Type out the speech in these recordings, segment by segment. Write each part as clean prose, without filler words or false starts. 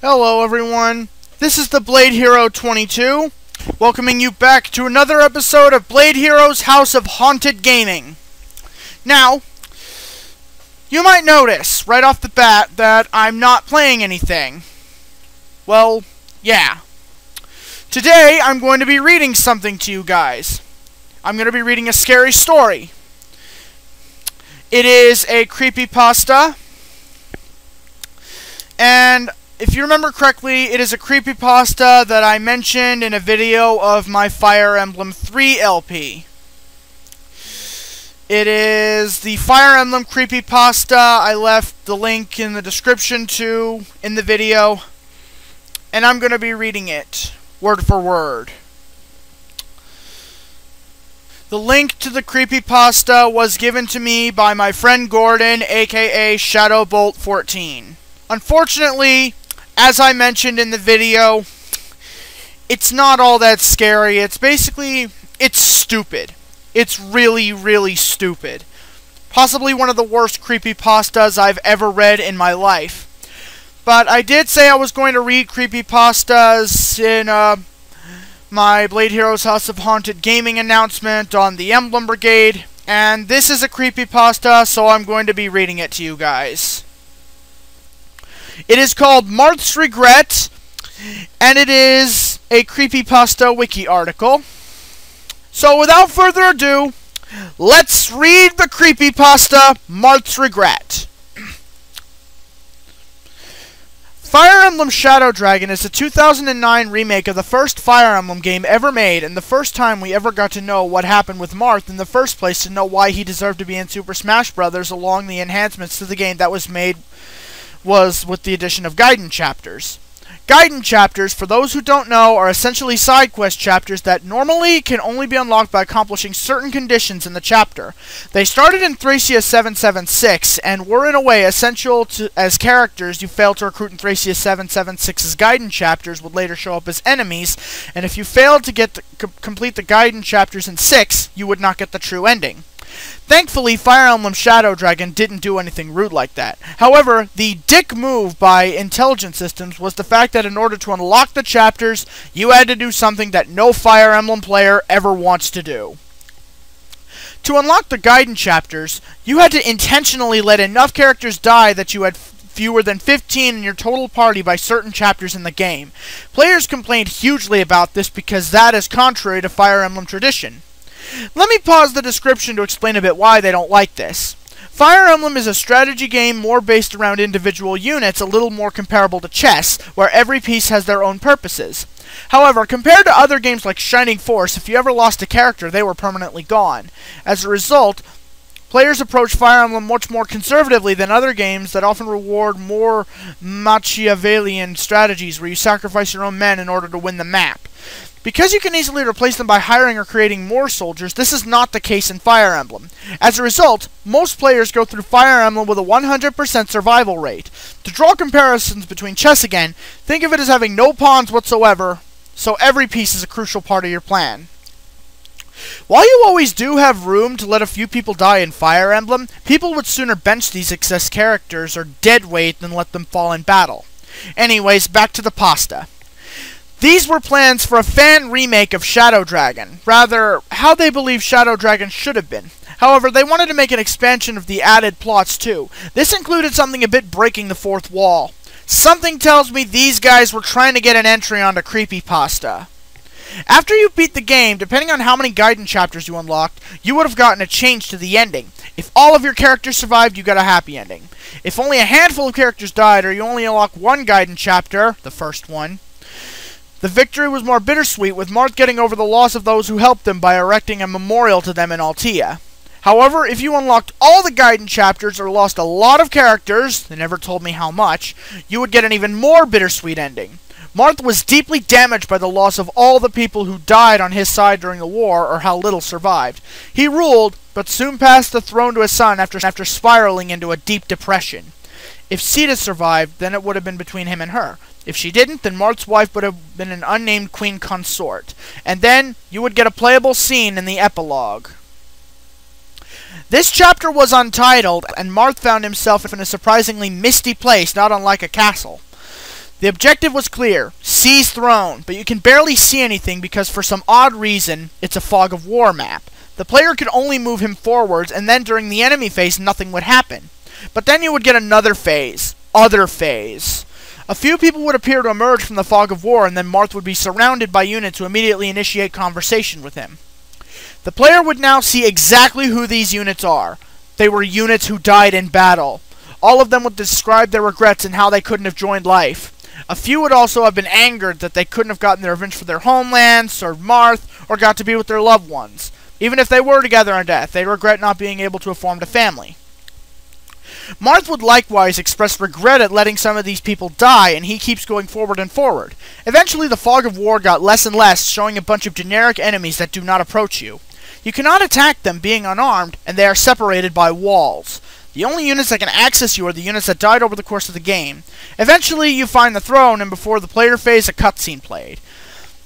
Hello everyone, this is the Bladehero 22, welcoming you back to another episode of Bladehero's House of Haunted Gaming. Now, you might notice right off the bat that I'm not playing anything. Well, yeah. Today I'm going to be reading something to you guys. I'm going to be reading a scary story. It is a creepypasta, and if you remember correctly, it is a creepypasta that I mentioned in a video of my Fire Emblem 3 LP. It is the Fire Emblem creepypasta. I left the link in the description to in the video, and I'm going to be reading it word for word. The link to the creepypasta was given to me by my friend Gordon, aka Shadowbolt14. Unfortunately, as I mentioned in the video, it's not all that scary. It's stupid. It's really, really stupid. Possibly one of the worst creepypastas I've ever read in my life. But I did say I was going to read creepypastas in my Bladehero's House of Haunted Gaming announcement on the Emblem Brigade, and this is a creepypasta, so I'm going to be reading it to you guys. It is called Marth's Regret, and it is a creepypasta wiki article. So without further ado, let's read the creepypasta Marth's Regret. Fire Emblem Shadow Dragon is a 2009 remake of the first Fire Emblem game ever made, and the first time we ever got to know what happened with Marth in the first place to know why he deserved to be in Super Smash Bros. Along the enhancements to the game that was made was with the addition of Gaiden chapters. Gaiden chapters, for those who don't know, are essentially side quest chapters that normally can only be unlocked by accomplishing certain conditions in the chapter. They started in Thracia 776 and were in a way essential to as characters you failed to recruit in Thracia 776's Gaiden chapters would later show up as enemies, and if you failed to complete the Gaiden chapters in 6, you would not get the true ending. Thankfully, Fire Emblem Shadow Dragon didn't do anything rude like that. However, the dick move by Intelligent Systems was the fact that in order to unlock the chapters, you had to do something that no Fire Emblem player ever wants to do. To unlock the Gaiden chapters, you had to intentionally let enough characters die that you had fewer than 15 in your total party by certain chapters in the game. Players complained hugely about this because that is contrary to Fire Emblem tradition. Let me pause the description to explain a bit why they don't like this. Fire Emblem is a strategy game more based around individual units, a little more comparable to chess, where every piece has their own purposes. However, compared to other games like Shining Force, if you ever lost a character, they were permanently gone. As a result, players approach Fire Emblem much more conservatively than other games that often reward more Machiavellian strategies where you sacrifice your own men in order to win the map. Because you can easily replace them by hiring or creating more soldiers, this is not the case in Fire Emblem. As a result, most players go through Fire Emblem with a 100% survival rate. To draw comparisons between chess again, think of it as having no pawns whatsoever, so every piece is a crucial part of your plan. While you always do have room to let a few people die in Fire Emblem, people would sooner bench these excess characters or dead weight than let them fall in battle. Anyways, back to the pasta. These were plans for a fan remake of Shadow Dragon, rather, how they believe Shadow Dragon should have been. However, they wanted to make an expansion of the added plots too. This included something a bit breaking the fourth wall. Something tells me these guys were trying to get an entry onto Creepypasta. After you beat the game, depending on how many Gaiden chapters you unlocked, you would have gotten a change to the ending. If all of your characters survived, you got a happy ending. If only a handful of characters died, or you only unlocked one Gaiden chapter, the first one, the victory was more bittersweet, with Marth getting over the loss of those who helped him by erecting a memorial to them in Altea. However, if you unlocked all the Gaiden chapters or lost a lot of characters, they never told me how much, you would get an even more bittersweet ending. Marth was deeply damaged by the loss of all the people who died on his side during the war, or how little survived. He ruled, but soon passed the throne to his son after spiraling into a deep depression. If Sita survived, then it would have been between him and her. If she didn't, then Marth's wife would have been an unnamed queen consort. And then, you would get a playable scene in the epilogue. This chapter was untitled, and Marth found himself in a surprisingly misty place, not unlike a castle. The objective was clear, seize throne, but you can barely see anything because for some odd reason, it's a fog of war map. The player could only move him forwards, and then during the enemy phase, nothing would happen. But then you would get another phase, other phase. A few people would appear to emerge from the fog of war, and then Marth would be surrounded by units who immediately initiate conversation with him. The player would now see exactly who these units are. They were units who died in battle. All of them would describe their regrets and how they couldn't have joined life. A few would also have been angered that they couldn't have gotten their revenge for their homeland, served Marth, or got to be with their loved ones. Even if they were together on death, they regret not being able to have formed a family. Marth would likewise express regret at letting some of these people die, and he keeps going forward and forward. Eventually, the fog of war got less and less, showing a bunch of generic enemies that do not approach you. You cannot attack them being unarmed, and they are separated by walls. The only units that can access you are the units that died over the course of the game. Eventually, you find the throne, and before the player phase, a cutscene played.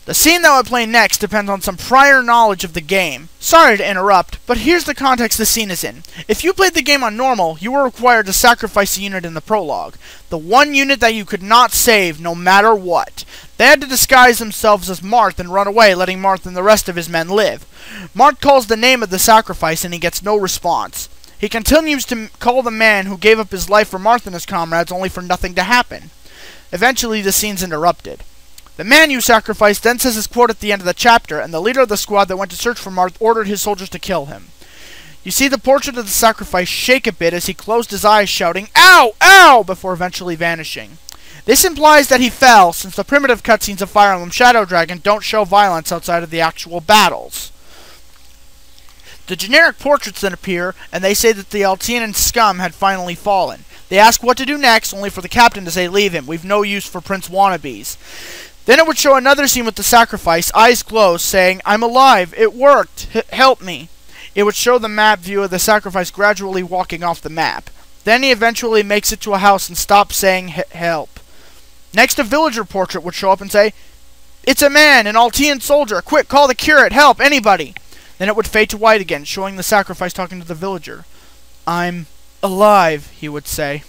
The scene that would play next depends on some prior knowledge of the game. Sorry to interrupt, but here's the context the scene is in. If you played the game on normal, you were required to sacrifice a unit in the prologue. The one unit that you could not save, no matter what. They had to disguise themselves as Marth and run away, letting Marth and the rest of his men live. Marth calls the name of the sacrifice, and he gets no response. He continues to call the man who gave up his life for Marth and his comrades, only for nothing to happen. Eventually, the scene's interrupted. The man you sacrificed then says his quote at the end of the chapter, and the leader of the squad that went to search for Marth ordered his soldiers to kill him. You see the portrait of the sacrifice shake a bit as he closed his eyes, shouting, "Ow! Ow!" before eventually vanishing. This implies that he fell, since the primitive cutscenes of Fire Emblem Shadow Dragon don't show violence outside of the actual battles. The generic portraits then appear, and they say that the Altianan scum had finally fallen. They ask what to do next, only for the captain to say, "Leave him, we've no use for Prince Wannabes." Then it would show another scene with the sacrifice, eyes closed, saying, "I'm alive, it worked, help me." It would show the map view of the sacrifice gradually walking off the map. Then he eventually makes it to a house and stops saying, "Help." Next, a villager portrait would show up and say, "It's a man, an Altian soldier, quick, call the curate, help, anybody." Then it would fade to white again, showing the sacrifice talking to the villager. "I'm alive," he would say.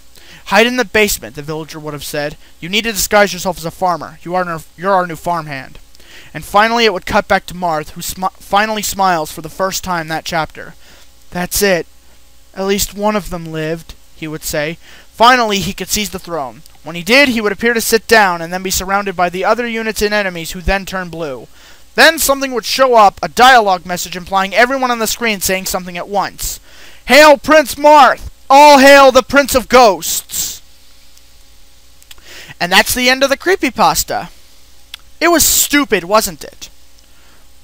"Hide in the basement," the villager would have said. "You need to disguise yourself as a farmer. You're our new farmhand." And finally it would cut back to Marth, who finally smiles for the first time that chapter. "That's it. At least one of them lived," he would say. Finally he could seize the throne. When he did, he would appear to sit down, and then be surrounded by the other units and enemies, who then turn blue. Then something would show up, a dialogue message implying everyone on the screen saying something at once. "Hail Prince Marth! All hail the Prince of Ghosts!" And that's the end of the creepypasta. It was stupid, wasn't it?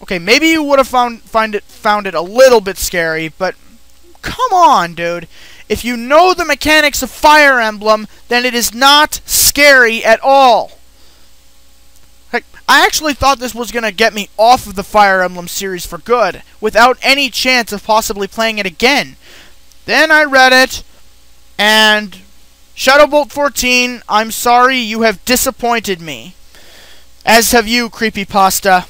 Okay, maybe you would have found it a little bit scary, but come on, dude. If you know the mechanics of Fire Emblem, then it is not scary at all. Heck, I actually thought this was going to get me off of the Fire Emblem series for good, without any chance of possibly playing it again. Then I read it, and Shadowbolt 14, I'm sorry, you have disappointed me. As have you, Creepypasta.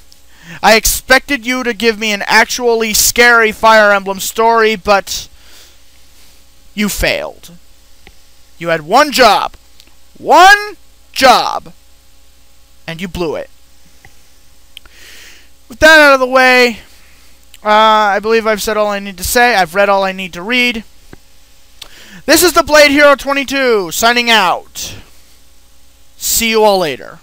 I expected you to give me an actually scary Fire Emblem story, but you failed. You had one job. One job. And you blew it. With that out of the way, I believe I've said all I need to say. I've read all I need to read. This is the Bladehero 22, signing out. See you all later.